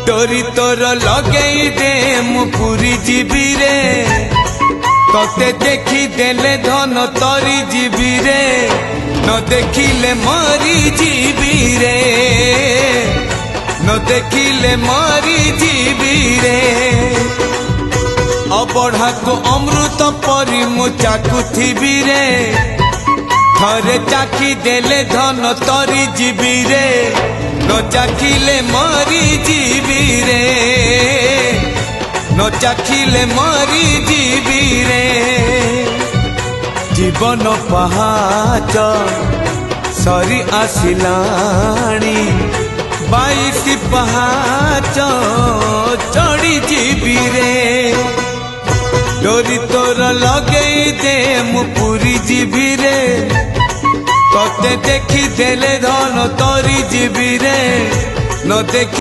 डोरी तोर लगई दे मु पूरी जीवी रे तोते देखी देले धन तोरी जीवी रे न देखिले मरी जीवी रे न देखिले मरी जीवी रे अबढ़ा को अमृत परी मु चाकुथिबी रे थरे चाखी देले धन तोरी जीवी रे न चाखिले मरी जीवी रे न चाखिले मरी जीवी रे जीवन पहाच सरी आसिलाणी 22 पहाच चढ़ी जीवी रे डोरी तोर लगई दे मु पूरी जीवी रे तोते देखी देले धन तोरी जीवी रे न देखी